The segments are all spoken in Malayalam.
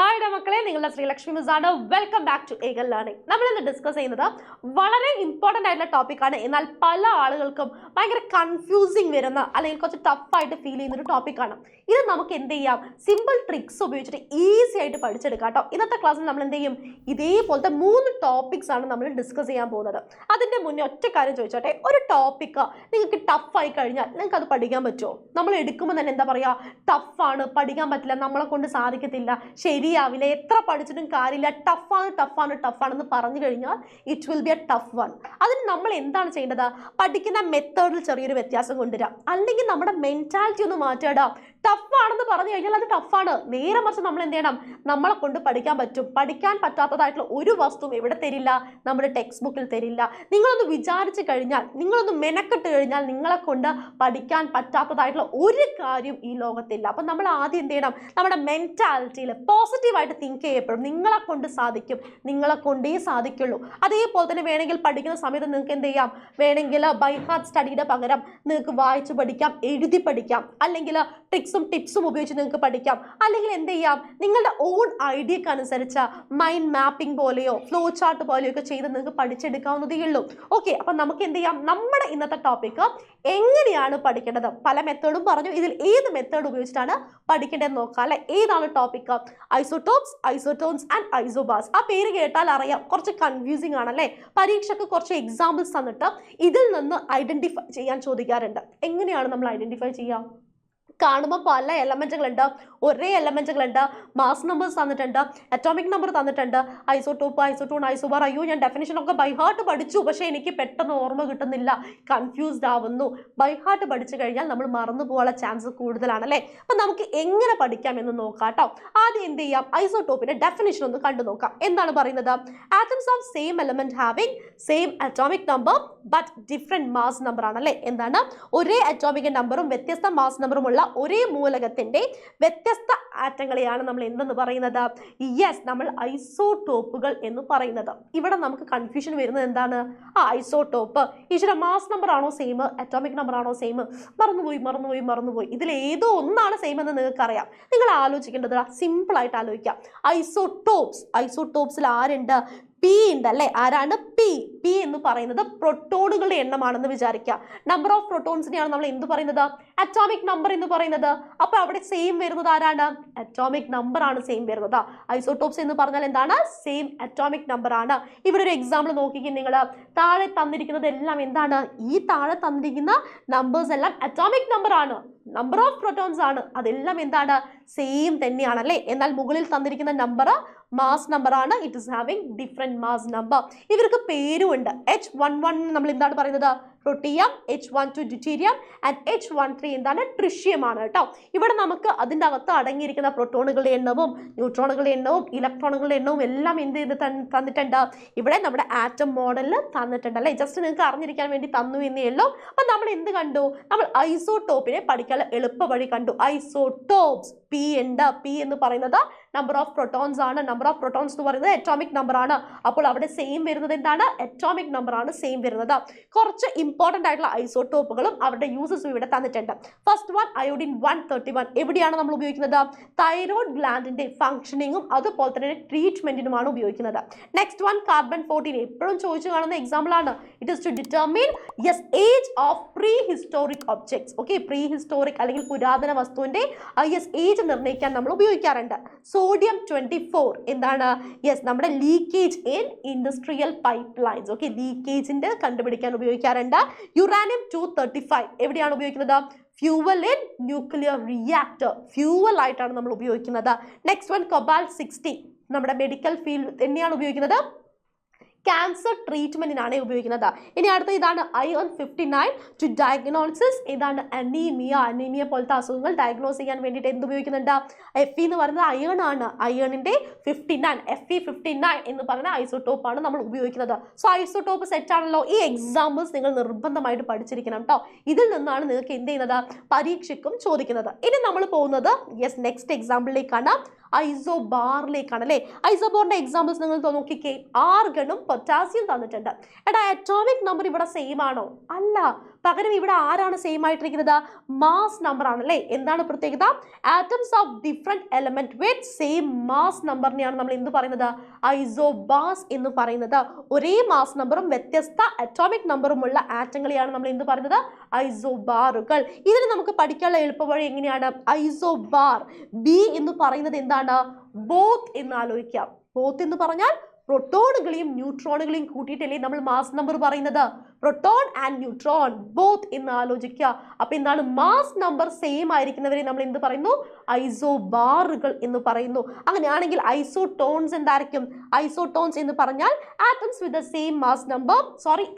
ഹായ് മക്കളെ, നിങ്ങളുടെ ശ്രീലക്ഷ്മി മിസ്സാണ്. Welcome back to eagle learning. നമ്മൾ ഇന്ന് ഡിസ്കസ് ചെയ്യുന്നത് വളരെ ഇമ്പോർട്ടൻ്റ് ആയിട്ടുള്ള ടോപ്പിക്കാണ്. എന്നാൽ പല ആളുകൾക്കും ഭയങ്കര കൺഫ്യൂസിങ് വരുന്ന അല്ലെങ്കിൽ കുറച്ച് ടഫായിട്ട് ഫീൽ ചെയ്യുന്ന ഒരു ടോപ്പിക്കാണ്. ഇത് നമുക്ക് എന്ത് ചെയ്യാം, സിമ്പിൾ ട്രിക്സ് ഉപയോഗിച്ചിട്ട് ഈസി ആയിട്ട് പഠിച്ചെടുക്കാം കേട്ടോ. ഇന്നത്തെ ക്ലാസ്സിൽ നമ്മൾ എന്ത് ചെയ്യും, ഇതേപോലത്തെ 3 ടോപ്പിക്സ് ആണ് നമ്മൾ ഡിസ്കസ് ചെയ്യാൻ പോകുന്നത്. അതിൻ്റെ മുന്നേ ഒറ്റ കാര്യം ചോദിച്ചോട്ടെ, ഒരു ടോപ്പിക്ക് നിങ്ങൾക്ക് ടഫായി കഴിഞ്ഞാൽ നിങ്ങൾക്ക് അത് പഠിക്കാൻ പറ്റുമോ? നമ്മൾ എടുക്കുമ്പോൾ തന്നെ എന്താ പറയുക, ടഫാണ്, പഠിക്കാൻ പറ്റില്ല, നമ്മളെ കൊണ്ട് സാധിക്കത്തില്ല, ശരിയാവില്ല, എത്ര പഠിച്ചിട്ടും കാര്യമില്ല, ടഫാണെന്ന് പറഞ്ഞു കഴിഞ്ഞാൽ it will be A tough one. അതിന് നമ്മൾ എന്താണ് ചെയ്യേണ്ടത്, പഠിക്കുന്ന മെത്തേഡിൽ ചെറിയൊരു വ്യത്യാസം കൊണ്ടുവരാം, അല്ലെങ്കിൽ നമ്മുടെ മെന്റാലിറ്റി ഒന്ന് മാറ്റിയിടാം. ടഫാണെന്ന് പറഞ്ഞു കഴിഞ്ഞാൽ അത് ടഫാണ്, നേരെ മറിച്ച് നമ്മൾ എന്ത് ചെയ്യണം, നമ്മളെ കൊണ്ട് പഠിക്കാൻ പറ്റും. പഠിക്കാൻ പറ്റാത്തതായിട്ടുള്ള ഒരു വസ്തുവും എവിടെ തരില്ല, നമ്മുടെ ടെക്സ്റ്റ് ബുക്കിൽ തരില്ല. നിങ്ങളൊന്ന് വിചാരിച്ചു കഴിഞ്ഞാൽ, നിങ്ങളൊന്ന് മെനക്കെട്ട് കഴിഞ്ഞാൽ നിങ്ങളെ കൊണ്ട് പഠിക്കാൻ പറ്റാത്തതായിട്ടുള്ള ഒരു കാര്യം ഈ ലോകത്തില്ല. അപ്പം നമ്മൾ ആദ്യം എന്ത് ചെയ്യണം, നമ്മുടെ മെന്റാലിറ്റിയിൽ പോസിറ്റീവായിട്ട് തിങ്ക് ചെയ്യപ്പെടും. നിങ്ങളെ കൊണ്ട് സാധിക്കും, നിങ്ങളെ കൊണ്ടേ സാധിക്കുള്ളൂ. അതേപോലെ തന്നെ വേണമെങ്കിൽ പഠിക്കുന്ന സമയത്ത് നിങ്ങൾക്ക് എന്ത് ചെയ്യാം, വേണമെങ്കിൽ ബൈ ഹാർട്ട് സ്റ്റഡിയുടെ പകരം നിങ്ങൾക്ക് വായിച്ച് പഠിക്കാം, എഴുതി പഠിക്കാം, അല്ലെങ്കിൽ ട്രിക്സും ടിപ്സും ഉപയോഗിച്ച് നിങ്ങൾക്ക് പഠിക്കാം, അല്ലെങ്കിൽ എന്ത് ചെയ്യാം, നിങ്ങളുടെ ഓൺ ഐഡിയക്ക് അനുസരിച്ച് മൈൻഡ് മാപ്പിംഗ് പോലെയോ ഫ്ലോ ചാർട്ട് പോലെയോ ഒക്കെ ചെയ്ത് നിങ്ങൾക്ക് പഠിച്ചെടുക്കാവുന്നതേ ഉള്ളൂ. ഓക്കെ, അപ്പം നമുക്ക് എന്ത് ചെയ്യാം, നമ്മുടെ ഇന്നത്തെ ടോപ്പിക്ക് എങ്ങനെയാണ് പഠിക്കേണ്ടത്, പല മെത്തേഡും പറഞ്ഞു, ഇതിൽ ഏത് മെത്തേഡ് ഉപയോഗിച്ചിട്ടാണ് പഠിക്കേണ്ടതെന്ന് നോക്കാം അല്ലെ. ഏതാണ് topic, isotopes, isotones and isobars. ആ പേര് കേട്ടാൽ അറിയാം കുറച്ച് കൺഫ്യൂസിങ് ആണല്ലേ. പരീക്ഷയ്ക്ക് കുറച്ച് എക്സാമ്പിൾസ് തന്നിട്ട് ഇതിൽ നിന്ന് ഐഡന്റിഫൈ ചെയ്യാൻ ചോദിക്കാറുണ്ട്. എങ്ങനെയാണ് നമ്മൾ ഐഡന്റിഫൈ ചെയ്യാം? കാണുമ്പോൾ പല എലമെന്റുകളുണ്ട്, ഒരേ എലമെന്റുകളുണ്ട്, മാസ് നമ്പേഴ്സ് തന്നിട്ടുണ്ട്, അറ്റോമിക് നമ്പർ തന്നിട്ടുണ്ട്, ഐസോടോപ്പ്, ഐസോട്ടോൺ, ഐസോബാർ. അയ്യോ, ഞാൻ ഡെഫിനേഷൻ ഒക്കെ ബൈ ഹാർട്ട് പഠിച്ചു, പക്ഷേ എനിക്ക് പെട്ടെന്ന് ഓർമ്മ കിട്ടുന്നില്ല, കൺഫ്യൂസ്ഡ് ആവുന്നു. ബൈ ഹാർട്ട് പഠിച്ചു കഴിഞ്ഞാൽ നമ്മൾ മറന്നു പോകാനുള്ള ചാൻസ് കൂടുതലാണല്ലേ. അപ്പം നമുക്ക് എങ്ങനെ പഠിക്കാം എന്ന് നോക്കാം കേട്ടോ. ആദ്യം എന്ത് ചെയ്യാം, ഐസോടോപ്പിന്റെ ഡെഫിനേഷൻ ഒന്ന് കണ്ടു നോക്കാം. എന്താണ് പറയുന്നത്, atoms of same element having same atomic number but different mass number ആണല്ലേ. എന്താണ്, ഒരേ അറ്റോമിക് നമ്പറും വ്യത്യസ്ത മാസ് നമ്പറുമുള്ള ഒരേ മൂലകത്തിന്റെ വ്യത്യസ്ത ആറ്റങ്ങളെയാണ് നമ്മൾ എന്തെന്ന് പറയുന്നത്, യെസ്, നമ്മൾ ഐസോടോപ്പുകൾ എന്ന് പറയുന്നത്. ഇവിടെ നമുക്ക് കൺഫ്യൂഷൻ വരുന്നത് എന്താണ്, ഐസോടോപ്പ് ഈശ്വര മാസ് നമ്പർ ആണോ സെയിം, അറ്റോമിക് നമ്പർ ആണോ സെയിം, മറന്നുപോയി. ഇതിൽ ഏതോ ഒന്നാണ് സെയിം എന്ന് നിങ്ങൾക്ക് അറിയാം. നിങ്ങൾ ആലോചിക്കേണ്ടത് സിമ്പിൾ ആയിട്ട് ആലോചിക്കാം. ഐസോടോപ്സിൽ ആരുണ്ട്, പി ഉണ്ട് അല്ലേ. ആരാണ് പി എന്ന് പറയുന്നത് പ്രോട്ടോണുകളുടെ എണ്ണമാണെന്ന് വിചാരിക്കുക. നമ്പർ ഓഫ് പ്രോട്ടോൺസിനെയാണ് നമ്മൾ എന്ത് പറയുന്നത്, അറ്റോമിക് നമ്പർ എന്ന് പറയുന്നത്. അപ്പൊ അവിടെ സെയിം വരുന്നത് ആരാണ്, അറ്റോമിക് നമ്പർ ആണ് സെയിം വരുന്നത്. ഐസോടോപ്സ് എന്ന് പറഞ്ഞാൽ എന്താണ്, സെയിം അറ്റോമിക് നമ്പർ ആണ്. ഇവിടെ ഒരു എക്സാമ്പിൾ നോക്കിക്കും നിങ്ങൾ, താഴെ തന്നിരിക്കുന്നത് എല്ലാം എന്താണ്, ഈ താഴെ തന്നിരിക്കുന്ന നമ്പേഴ്സ് എല്ലാം അറ്റോമിക് നമ്പർ ആണ്, നമ്പർ ഓഫ് പ്രോട്ടോൺസ് ആണ്, അതെല്ലാം എന്താണ്, സെയിം തന്നെയാണല്ലേ. എന്നാൽ മുകളിൽ തന്നിരിക്കുന്ന നമ്പർ മാസ് നമ്പർ ആണ്, it is having different mass number. ഇവർക്ക് പേരുമുണ്ട്. H11 നമ്മൾ എന്താണ് പറയുന്നത്, protium, H12 deuterium and H13 എന്താണ്, ട്രിഷ്യം ആണ് കേട്ടോ. ഇവിടെ നമുക്ക് അതിൻ്റെ അകത്ത് അടങ്ങിയിരിക്കുന്ന പ്രോട്ടോണുകളുടെ എണ്ണവും ന്യൂട്രോണുകളുടെ എണ്ണവും ഇലക്ട്രോണുകളുടെ എണ്ണവും എല്ലാം എന്ത് ചെയ്ത് തന്നിട്ടുണ്ട്, ഇവിടെ നമ്മുടെ ആറ്റം മോഡലിൽ തന്നിട്ടുണ്ട് അല്ലേ. ജസ്റ്റ് നിങ്ങൾക്ക് അറിഞ്ഞിരിക്കാൻ വേണ്ടി തന്നു എന്നേ ഉള്ളൂ. അപ്പം നമ്മൾ എന്ത് കണ്ടു, നമ്മൾ ഐസോടോപ്പിനെ പഠിക്കാൻ എളുപ്പ വഴി കണ്ടു. ഐസോടോപ്സ്, പി ഉണ്ട്, പി എന്ന് പറയുന്നത് നമ്പർ ഓഫ് പ്രോട്ടോൺസ് ആണ്, നമ്പർ ഓഫ് പ്രോട്ടോൺസ് എന്ന് പറയുന്നത് അറ്റോമിക് നമ്പർ ആണ്. അപ്പോൾ അവിടെ സെയിം വരുന്നത് എന്താണ്, അറ്റോമിക് നമ്പർ ആണ് സെയിം വരുന്നത്. കുറച്ച് ഇമ്പോർട്ടൻ്റ് ആയിട്ടുള്ള ഐസോടോപ്പുകളും അവരുടെ യൂസസും ഇവിടെ തന്നിട്ടുണ്ട്. First one iodine 131. എവിടെയാണ് നമ്മൾ ഉപയോഗിക്കുന്നത്, തൈറോയ്ഡ് ഗ്ലാൻഡിന്റെ ഫംഗ്ഷനിങ്ങും അതുപോലെ തന്നെ ട്രീറ്റ്മെന്റിനുമാണ് ഉപയോഗിക്കുന്നത്. Next one carbon 14. എപ്പോഴും ചോദിച്ചു കാണുന്ന എക്സാമ്പിൾ ആണ്. It is to determine age of prehistoric objects. Okay, prehistoric അല്ലെങ്കിൽ പുരാതന വസ്തുവിന്റെ ഏജ് നിർണ്ണയിക്കാൻ നമ്മൾ ഉപയോഗിക്കാറുണ്ട്. സോഡിയം 24 എന്താണ്, യെസ്, നമ്മുടെ leakage in industrial pipelines. Okay, ലീക്കേജിന്റെ കണ്ടുപിടിക്കാൻ ഉപയോഗിക്കാറുണ്ട്. യുറാനിയം 235 എവിടെയാണ് ഉപയോഗിക്കുന്നത്, fuel in nuclear reactor, fuel ആയിട്ടാണ് നമ്മൾ ഉപയോഗിക്കുന്നത്. നെക്സ്റ്റ് വൺ കൊബാൾട്ട് 60 നമ്മുടെ മെഡിക്കൽ ഫീൽഡ് തന്നെയാണ് ഉപയോഗിക്കുന്നത്, ക്യാൻസർ ട്രീറ്റ്മെന്റിനാണ് ഉപയോഗിക്കുന്നത്. ഇനി അടുത്ത ഇതാണ് അയൺ 59 ടു ഡയഗ്നോസിസ്. ഇതാണ് അനീമിയ പോലത്തെ അസുഖങ്ങൾ ഡയഗ്നോസ് ചെയ്യാൻ വേണ്ടിയിട്ട് എന്ത് ഉപയോഗിക്കുന്നുണ്ട്, Fe എന്ന് പറയുന്നത് അയൺ ആണ്. അയണിന്റെ 59 Fe59 എന്ന് പറയുന്ന ഐസോടോപ്പ് ആണ് നമ്മൾ ഉപയോഗിക്കുന്നത്. സോ ഐസോടോപ്പ് സെറ്റ് ആണല്ലോ. ഈ എക്സാമ്പിൾസ് നിങ്ങൾ നിർബന്ധമായിട്ട് പഠിച്ചിരിക്കണം കേട്ടോ. ഇതിൽ നിന്നാണ് നിങ്ങൾക്ക് എന്ത് ചെയ്യുന്നത്, പരീക്ഷയ്ക്കും ചോദിക്കുന്നത്. ഇനി നമ്മൾ പോകുന്നത് യെസ് നെക്സ്റ്റ് എക്സാമ്പിളിലേക്കാണ്, ഐസോബാറിലേക്കാണ് അല്ലേ. ഐസോബാറിന്റെ എക്സാമ്പിൾസ് നിങ്ങൾ നോക്കിക്കേ, ആർഗണും പൊട്ടാസ്യം തന്നിട്ടുണ്ട്. എടാ, അറ്റോമിക് നമ്പർ ഇവിടെ സെയിം ആണോ, അല്ല, പകരം ഇവിടെ ആരാണ് സെയിം ആയിട്ടിരിക്കുന്നത്? മാസ് നമ്പർ ആണ് അല്ലേ. എന്താണ് പ്രത്യേകത? Atoms of different element with same mass നമ്പറിനെയാണ് നമ്മൾ എന്ത് പറയുന്നത്? ഐസോബാർസ് എന്ന് പറയുന്നത്. ഒരേ മാസ് നമ്പറും വ്യത്യസ്ത അറ്റോമിക് നമ്പറുമുള്ള ആറ്റങ്ങളെയാണ് നമ്മൾ എന്ത് പറയുന്നത്? ഐസോബാറുകൾ. ഇതിന് നമുക്ക് പഠിക്കാനുള്ള എളുപ്പവഴി എങ്ങനെയാണ്? ഐസോബാർ ബി എന്ന് പറയുന്നത് എന്താണ്? ബോത്ത് എന്ന് ആലോചിക്കാം. ബോത്ത് എന്ന് പറഞ്ഞാൽ പ്രോട്ടോണുകളെയും ന്യൂട്രോണുകളെയും കൂട്ടിയിട്ടല്ലേ നമ്മൾ മാസ് നമ്പർ പറയുന്നത്? പ്രോട്ടോൺ ആൻഡ് ന്യൂട്രോൺ ബോത്ത് എന്ന് ആലോചിക്കുക. അപ്പൊ എന്താണ്? മാസ് നമ്പർ സെയിം ആയിരിക്കുന്നവരെ നമ്മൾ എന്ത് പറയുന്നു? ഐസോബാറുകൾ എന്ന് പറയുന്നു. അങ്ങനെയാണെങ്കിൽ ഐസോടോൺസ് എന്തായിരിക്കും? ഐസോടോൺസ് എന്ന് പറഞ്ഞാൽ atoms with the same mass number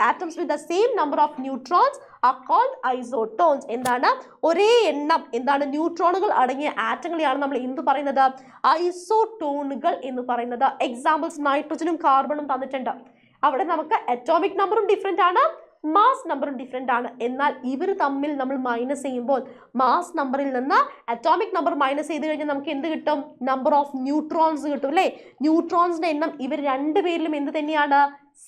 atoms with the same number of neutrons are called isotons. എന്താണ്? ഒരേ എണ്ണം എന്താണ് ന്യൂട്രോണുകൾ അടങ്ങിയ ആറ്റങ്ങളെയാണ് നമ്മൾ എന്ത് പറയുന്നത്? ഐസോടോണുകൾ എന്ന് പറയുന്നത്. എക്സാമ്പിൾസ് നൈട്രജനും കാർബണും തന്നിട്ടുണ്ട്. അവിടെ നമുക്ക് അറ്റോമിക് നമ്പറും ഡിഫറെന്റ് ആണ്, മാസ് നമ്പറും ഡിഫറെന്റ് ആണ്. എന്നാൽ ഇവർ തമ്മിൽ നമ്മൾ മൈനസ് ചെയ്യുമ്പോൾ മാസ് നമ്പറിൽ നിന്ന് അറ്റോമിക് നമ്പർ മൈനസ് ചെയ്ത് കഴിഞ്ഞാൽ നമുക്ക് എന്ത് കിട്ടും? നമ്പർ ഓഫ് ന്യൂട്രോൺസ് കിട്ടും അല്ലേ. ന്യൂട്രോൺസിന്റെ എണ്ണം ഇവർ രണ്ടുപേരിലും എന്ത് തന്നെയാണ്?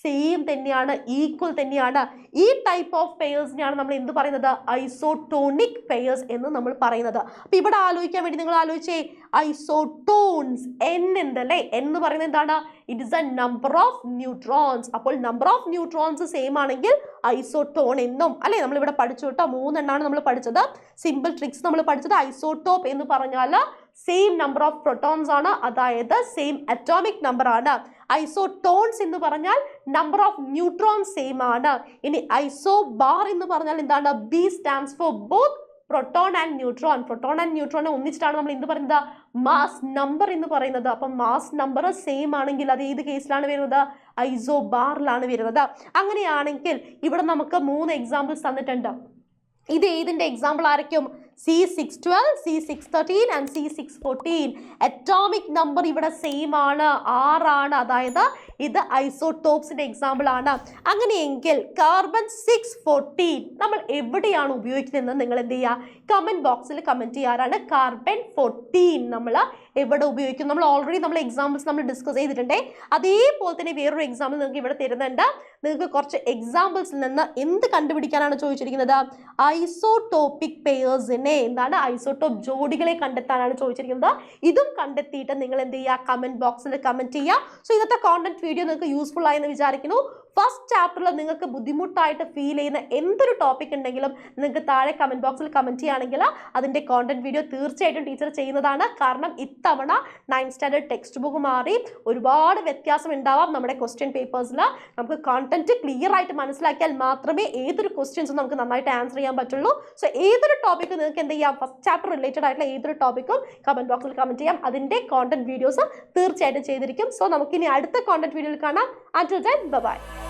സെയിം തന്നെയാണ്, ഈക്വൽ തന്നെയാണ്. ഈ ടൈപ്പ് ഓഫ് പെയേഴ്സിനെയാണ് നമ്മൾ എന്ത് പറയുന്നത്? ഐസോട്ടോണിക് പെയേഴ്സ് എന്ന് നമ്മൾ പറയുന്നത്. അപ്പൊ ഇവിടെ ആലോചിക്കാൻ വേണ്ടി നിങ്ങൾ ആലോചിച്ചേ, ഐസോട്ടോൺസ് എൻ എന്തല്ലേ? എന്ന് പറയുന്നത് എന്താണ്? It is A number of neutrons. അപ്പോൾ നമ്പർ ഓഫ് ന്യൂട്രോൺസ് സെയിം ആണെങ്കിൽ ഐസോട്ടോൺ എന്നും അല്ലെ നമ്മൾ ഇവിടെ പഠിച്ചു കേട്ടോ. 3 എണ്ണമാണ് നമ്മൾ പഠിച്ചത്. സിമ്പിൾ ട്രിക്സ് നമ്മൾ പഠിച്ചത്. ഐസോട്ടോപ്പ് എന്ന് പറഞ്ഞാൽ സെയിം നമ്പർ ഓഫ് പ്രോട്ടോൺസ് ആണ്, അതായത് സെയിം അറ്റോമിക് നമ്പർ ആണ്. ഐസോടോൺസ് എന്ന് പറഞ്ഞാൽ നമ്പർ ഓഫ് ന്യൂട്രോൺസ് സെയിം ആണ്. ഇനി ഐസോബാർ എന്ന് പറഞ്ഞാൽ എന്താണ്? B stands for both proton and neutron. Proton and ന്യൂട്രോണെ ഒന്നിച്ചിട്ടാണ് നമ്മൾ എന്ത് പറയുന്നത്? മാസ് നമ്പർ എന്ന് പറയുന്നത്. അപ്പം മാസ് നമ്പർ സെയിം ആണെങ്കിൽ അത് ഏത് കേസിലാണ് വരുന്നത്? ഐസോബാറിലാണ് വരുന്നത്. അങ്ങനെയാണെങ്കിൽ ഇവിടെ നമുക്ക് 3 എക്സാമ്പിൾസ് തന്നിട്ടുണ്ട്. ഇത് ഏതിന്റെ എക്സാമ്പിൾ ആയിരിക്കും? C612, C613 and C614. Atomic number ഇവിടെ സെയിം ആണ്, 6 ആണ്. അതായത് ഇത് ഐസോടോപ്സിന്റെ എക്സാമ്പിൾ ആണ്. അങ്ങനെയെങ്കിൽ കാർബൺ 614 നമ്മൾ എവിടെയാണ് ഉപയോഗിക്കുന്നത്? നിങ്ങൾ എന്ത് ചെയ്യുക? കമന്റ് ബോക്സിൽ കമന്റ് ചെയ്യാറാണ്. കാർബൺ 14 നമ്മൾ എവിടെ ഉപയോഗിക്കും? നമ്മൾ ഓൾറെഡി നമ്മൾ എക്സാമ്പിൾസ് നമ്മൾ ഡിസ്കസ് ചെയ്തിട്ടുണ്ട്. അതേപോലെ തന്നെ വേറൊരു എക്സാമ്പിൾ നിങ്ങൾക്ക് ഇവിടെ തരുന്നുണ്ട്. നിങ്ങൾക്ക് കുറച്ച് എക്സാമ്പിൾസിൽ നിന്ന് എന്ത് കണ്ടുപിടിക്കാനാണ് ചോദിച്ചിരിക്കുന്നത്? ഐസോടോപ്പിക് പെയേഴ്സിനെ എന്താണ്? ഐസോടോപ്പ് ജോഡികളെ കണ്ടെത്താനാണ് ചോദിച്ചിരിക്കുന്നത്. ഇതും കണ്ടെത്തിയിട്ട് നിങ്ങൾ എന്ത് ചെയ്യുക? കമന്റ് ബോക്സിൽ കമന്റ് ചെയ്യുക. സോ ഇന്നത്തെ കോണ്ടന്റ് വീഡിയോ നിങ്ങൾക്ക് യൂസ്ഫുൾ ആയെന്ന് വിചാരിക്കുന്നു. ഫസ്റ്റ് ചാപ്റ്ററിൽ നിങ്ങൾക്ക് ബുദ്ധിമുട്ടായിട്ട് ഫീൽ ചെയ്യുന്ന എന്തൊരു ടോപ്പിക് ഉണ്ടെങ്കിലും നിങ്ങൾക്ക് താഴെ കമന്റ് ബോക്സിൽ കമന്റ് ചെയ്യുകയാണെങ്കിൽ അതിന്റെ കോണ്ടന്റ് വീഡിയോ തീർച്ചയായിട്ടും ടീച്ചർ ചെയ്യുന്നതാണ്. കാരണം ഇത്തവണ 9th സ്റ്റാൻഡേർഡ് ടെക്സ്റ്റ് ബുക്ക് മാറി ഒരുപാട് വ്യത്യാസം ഉണ്ടാവാം നമ്മുടെ ക്വസ്റ്റ്യൻ പേപ്പേഴ്സിൽ. നമുക്ക് കോണ്ടന്റ് ക്ലിയർ ആയിട്ട് മനസ്സിലാക്കിയാൽ മാത്രമേ ഏതൊരു ക്വസ്റ്റ്യൻസും നമുക്ക് നന്നായിട്ട് ആൻസർ ചെയ്യാൻ പറ്റുള്ളൂ. സോ ഏതൊരു ടോപ്പിക്ക് നിങ്ങൾക്ക് എന്ത് ചെയ്യാം? ഫസ്റ്റ് ചാപ്റ്റർ റിലേറ്റഡ് ആയിട്ടുള്ള ഏതൊരു ടോപ്പിക്കും കമന്റ് ബോക്സിൽ കമന്റ് ചെയ്യാം. അതിന്റെ കോണ്ടന്റ് വീഡിയോസ് തീർച്ചയായിട്ടും ചെയ്തിരിക്കും. സോ നമുക്കിനി അടുത്ത കോണ്ടന്റ് വീഡിയോയിൽ കാണാം. Until then, bye bye.